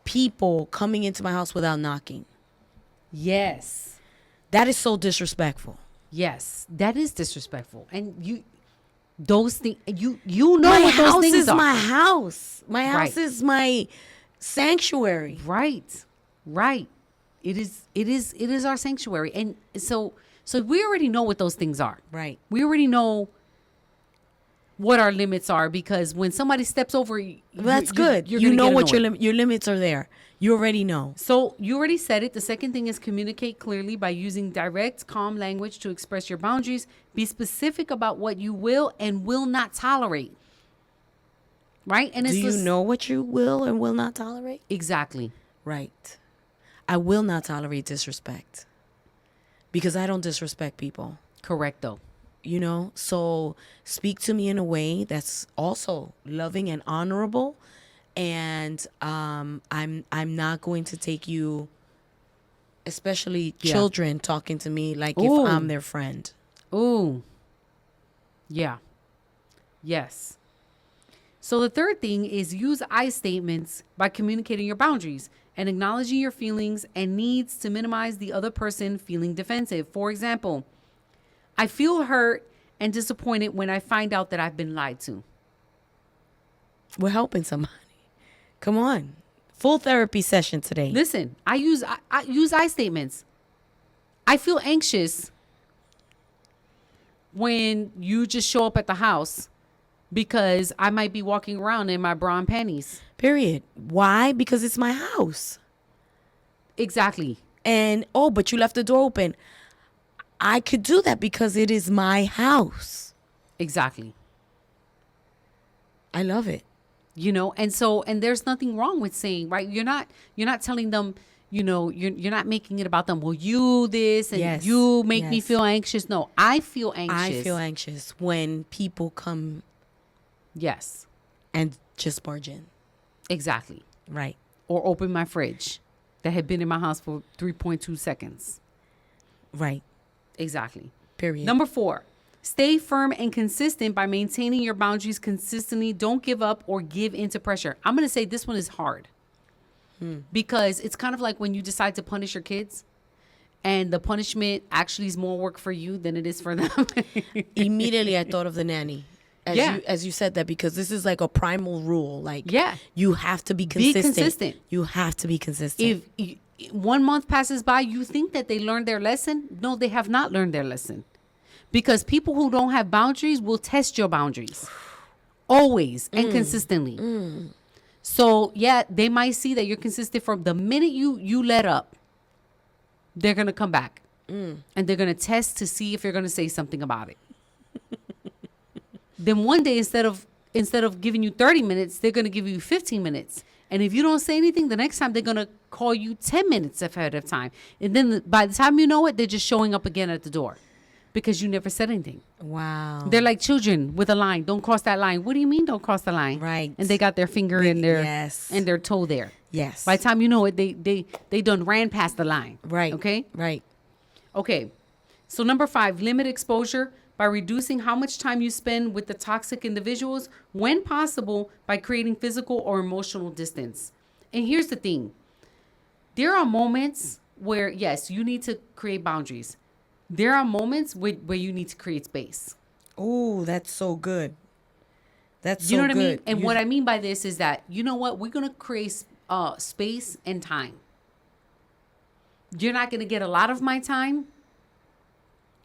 people coming into my house without knocking. Yes. That is so disrespectful. Yes, that is disrespectful. And those things, you know my what those house things is are. my house. My house is my sanctuary. Right. It is our sanctuary. And so we already know what those things are. Right. We already know what our limits are, because when somebody steps over, that's good. You know what your limits are there. You already know. So you already said it. The second thing is communicate clearly by using direct, calm language to express your boundaries. Be specific about what you will and will not tolerate. Right? And do you know what you will and will not tolerate? Exactly. Right. I will not tolerate disrespect because I don't disrespect people. Correct, though. So speak to me in a way that's also loving and honorable. And I'm not going to take you, especially children talking to me like if I'm their friend. Ooh. Yeah. Yes. So the third thing is use I statements by communicating your boundaries and acknowledging your feelings and needs to minimize the other person feeling defensive. For example, I feel hurt and disappointed when I find out that I've been lied to. We're helping somebody. Come on. Full therapy session today. Listen, I use I statements. I feel anxious when you just show up at the house because I might be walking around in my bra and panties. Period. Why? Because it's my house. Exactly. And, but you left the door open. I could do that because it is my house. Exactly. I love it. And there's nothing wrong with saying, right? You're not telling them, you're not making it about them. Well, you this and you make me feel anxious. No, I feel anxious. I feel anxious when people come. Yes. And just barge in. Exactly. Right. Or open my fridge. that had been in my house for 3.2 seconds. Right. Exactly. Period. Number 4, stay firm and consistent by maintaining your boundaries consistently. Don't give up or give into pressure. I'm going to say this one is hard because it's kind of like when you decide to punish your kids and the punishment actually is more work for you than it is for them. Immediately I thought of the nanny. As you said that, because this is like a primal rule. Like, you have to be consistent. You have to be consistent. If 1 month passes by, you think that they learned their lesson. No, they have not learned their lesson. Because people who don't have boundaries will test your boundaries. Always and consistently. So, they might see that you're consistent from the minute you let up. They're going to come back. And they're going to test to see if you're going to say something about it. Then one day, instead of giving you 30 minutes, they're going to give you 15 minutes. And if you don't say anything, the next time they're going to call you 10 minutes ahead of time. And then by the time you know it, they're just showing up again at the door because you never said anything. Wow. They're like children with a line. Don't cross that line. What do you mean don't cross the line? Right. And they got their finger in their and their toe there. Yes. By the time you know it, they done ran past the line. Right. Okay? Right. Okay. So number 5, limit exposure by reducing how much time you spend with the toxic individuals, when possible, by creating physical or emotional distance. And here's the thing. There are moments where, yes, you need to create boundaries. There are moments where you need to create space. Oh, that's so good. That's so good. You know what I mean? And what I mean by this is that, you know what? We're going to create space and time. You're not going to get a lot of my time,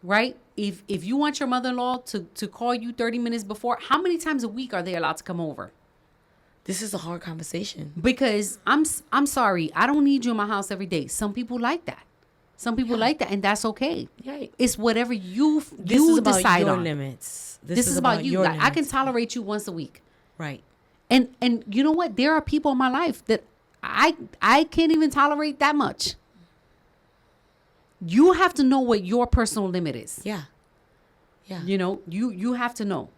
right? If you want your mother-in-law to call you 30 minutes before, how many times a week are they allowed to come over? This is a hard conversation. Because I'm sorry, I don't need you in my house every day. Some people like that. Some people like that, and that's okay. Right. It's whatever you is about decide your on. Limits. This is about you. Like, I can tolerate you once a week. Right. And you know what? There are people in my life that I can't even tolerate that much. You have to know what your personal limit is. Yeah. Yeah. You know, you have to know.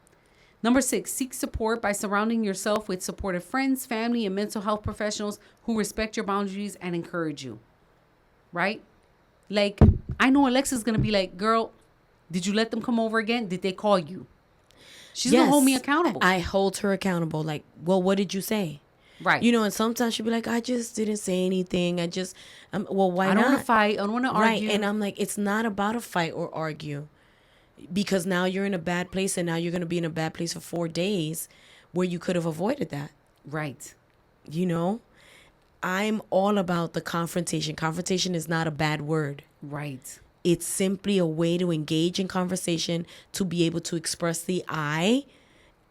Number 6, seek support by surrounding yourself with supportive friends, family, and mental health professionals who respect your boundaries and encourage you. Right? Like, I know Alexa's going to be like, girl, did you let them come over again? Did they call you? She's going to hold me accountable. I hold her accountable. Like, well, what did you say? Right. You know, and sometimes she'll be like, I just didn't say anything. Well, why not? I don't want to fight. I don't want to argue. Right. And I'm like, it's not about a fight or argue. Because now you're in a bad place, and now you're going to be in a bad place for 4 days where you could have avoided that. Right. You know, I'm all about the confrontation. Confrontation is not a bad word. Right. It's simply a way to engage in conversation, to be able to express the I,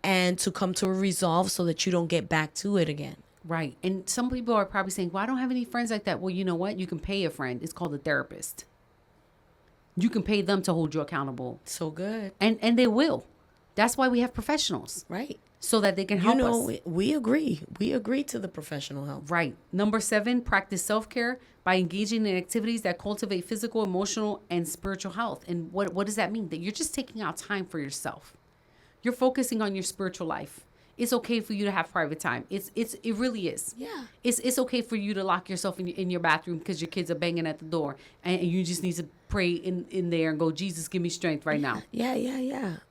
and to come to a resolve so that you don't get back to it again. Right. And some people are probably saying, well, I don't have any friends like that. Well, you know what? You can pay a friend. It's called a therapist. You can pay them to hold you accountable. So good. And they will. That's why we have professionals. Right. So that they can help us. We agree. We agree to the professional help. Right. Number 7, practice self-care by engaging in activities that cultivate physical, emotional, and spiritual health. And what does that mean? That you're just taking out time for yourself. You're focusing on your spiritual life. It's okay for you to have private time. It really is. Yeah. It's okay for you to lock yourself in your bathroom because your kids are banging at the door, and you just need to pray in there and go, Jesus, give me strength right now. Yeah.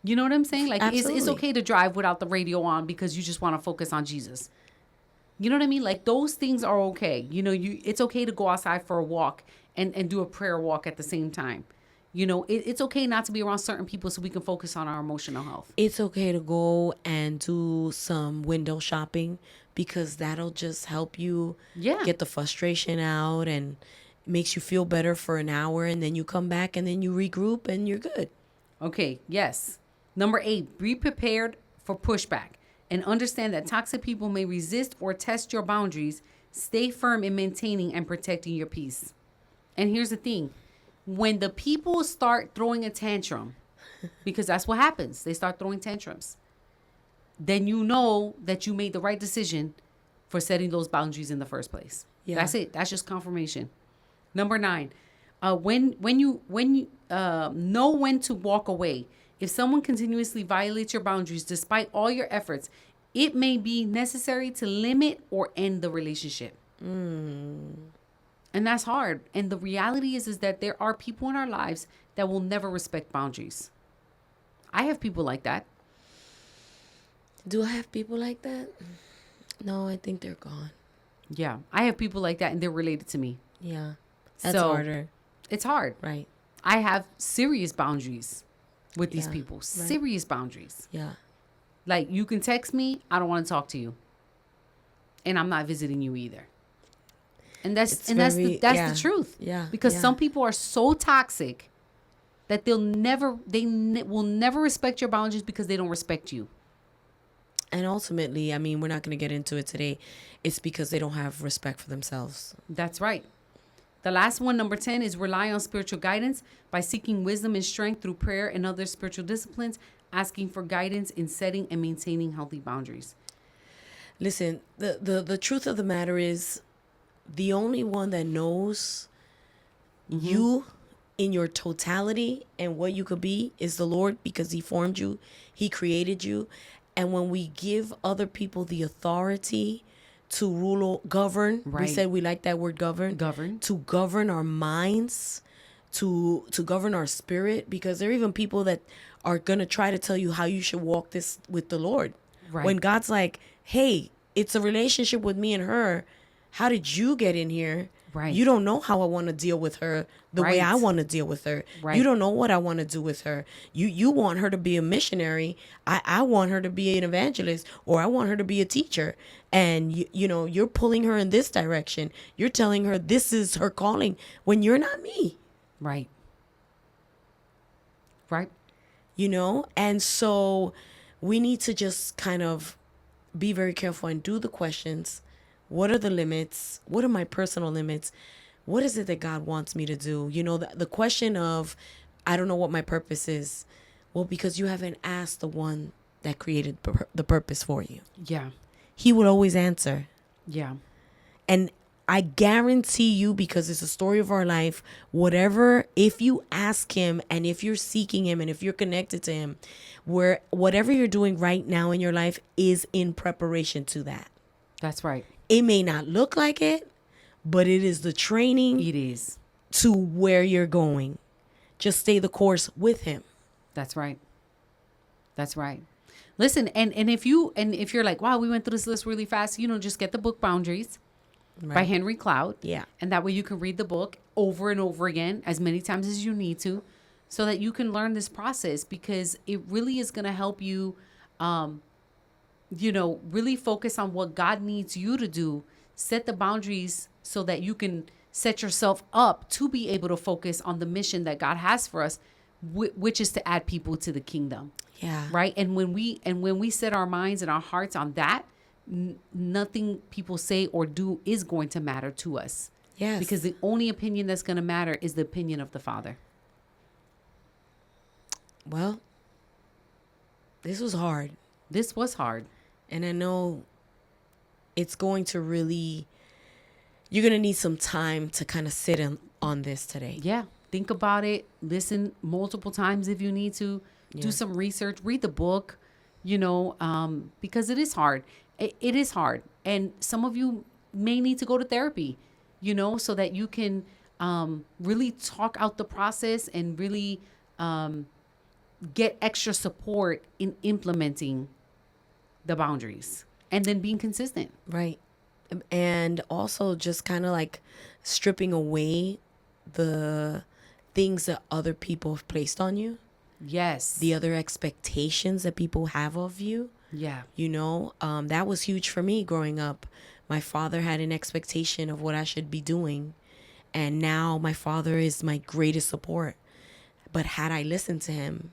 You know what I'm saying? Like, it's okay to drive without the radio on because you just want to focus on Jesus. You know what I mean? Like, those things are okay. You know, it's okay to go outside for a walk and do a prayer walk at the same time. You know, it's okay not to be around certain people so we can focus on our emotional health. It's okay to go and do some window shopping because that'll just help you get the frustration out and makes you feel better for an hour, and then you come back and then you regroup and you're good. Okay, yes. Number 8, be prepared for pushback and understand that toxic people may resist or test your boundaries. Stay firm in maintaining and protecting your peace. And here's the thing. When the people start throwing a tantrum, because that's what happens, they start throwing tantrums, then you know that you made the right decision for setting those boundaries in the first place. Yeah. That's it. That's just confirmation. Number 9, when you know when to walk away. If someone continuously violates your boundaries despite all your efforts, it may be necessary to limit or end the relationship. And that's hard. And the reality is that there are people in our lives that will never respect boundaries. I have people like that. Do I have people like that? No, I think they're gone. Yeah. I have people like that, and they're related to me. Yeah. That's harder. It's hard. Right. I have serious boundaries with these people. Right. Serious boundaries. Yeah. Like, you can text me, I don't want to talk to you. And I'm not visiting you either. And that's the truth. Yeah. Because some people are so toxic that will never respect your boundaries because they don't respect you. And ultimately, I mean, we're not going to get into it today. It's because they don't have respect for themselves. That's right. The last one, number 10, is rely on spiritual guidance by seeking wisdom and strength through prayer and other spiritual disciplines, asking for guidance in setting and maintaining healthy boundaries. Listen, the truth of the matter is the only one that knows you in your totality and what you could be is the Lord, because he formed you. He created you. And when we give other people the authority to rule or govern, we said we like that word govern, to govern our minds, to govern our spirit, because there are even people that are going to try to tell you how you should walk this with the Lord. Right. When God's like, hey, it's a relationship with me and her. How did you get in here? Right. You don't know how I want to deal with her the way I want to deal with her. Right. You don't know what I want to do with her. You want her to be a missionary. I want her to be an evangelist, or I want her to be a teacher. And you're pulling her in this direction. You're telling her this is her calling when you're not me. Right. Right. And so we need to just kind of be very careful and do the questions. What are the limits? What are my personal limits? What is it that God wants me to do? The question of, I don't know what my purpose is. Well, because you haven't asked the one that created the purpose for you. Yeah. He will always answer. Yeah. And I guarantee you, because it's a story of our life, if you ask him and if you're seeking him and if you're connected to him, whatever you're doing right now in your life is in preparation to that. That's right. It may not look like it, but it is the training. It is. To where you're going. Just stay the course with him. That's right. That's right. Listen, and if you're like, wow, we went through this list really fast, just get the book Boundaries by Henry Cloud. Yeah. And that way you can read the book over and over again as many times as you need to, so that you can learn this process, because it really is going to help you really focus on what God needs you to do, set the boundaries so that you can set yourself up to be able to focus on the mission that God has for us, which is to add people to the kingdom. Yeah. Right. And when we set our minds and our hearts on that, nothing people say or do is going to matter to us. Yes. Because the only opinion that's going to matter is the opinion of the Father. Well, this was hard. This was hard. And I know it's going to you're going to need some time to kind of sit on this today. Yeah. Think about it. Listen multiple times if you need to. Yeah. Do some research. Read the book, because it is hard. It is hard. And some of you may need to go to therapy, so that you can really talk out the process and really get extra support in implementing the boundaries and then being consistent. Right. And also just kind of like stripping away the things that other people have placed on you. Yes. The other expectations that people have of you. Yeah. That was huge for me growing up. My father had an expectation of what I should be doing. And now my father is my greatest support. But had I listened to him,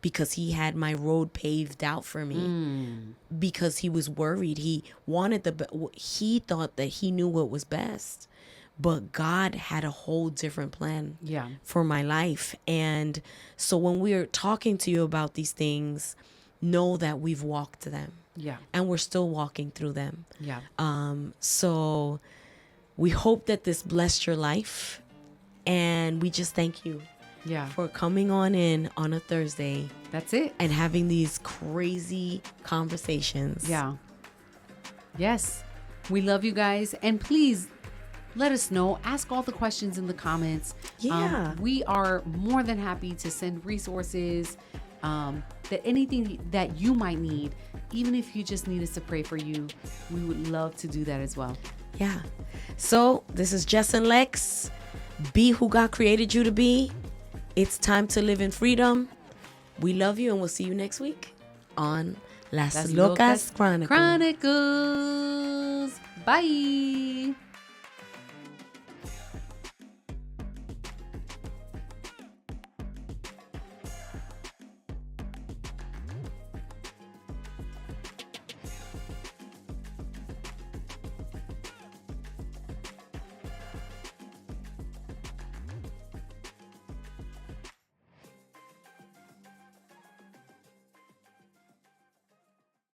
because he had my road paved out for me, because he was worried. He wanted he thought that he knew what was best, but God had a whole different plan for my life. And so when we're talking to you about these things, know that we've walked them. Yeah. And we're still walking through them. Yeah. So we hope that this blessed your life, and we just thank you. Yeah. For coming on in on a Thursday. That's it. And having these crazy conversations. Yeah. Yes. We love you guys. And please let us know. Ask all the questions in the comments. Yeah. We are more than happy to send resources, that anything that you might need, even if you just need us to pray for you, we would love to do that as well. Yeah. So this is Jess and Lex. Be who God created you to be. It's time to live in freedom. We love you, and we'll see you next week on Las Locas Chronicles. Chronicles. Bye.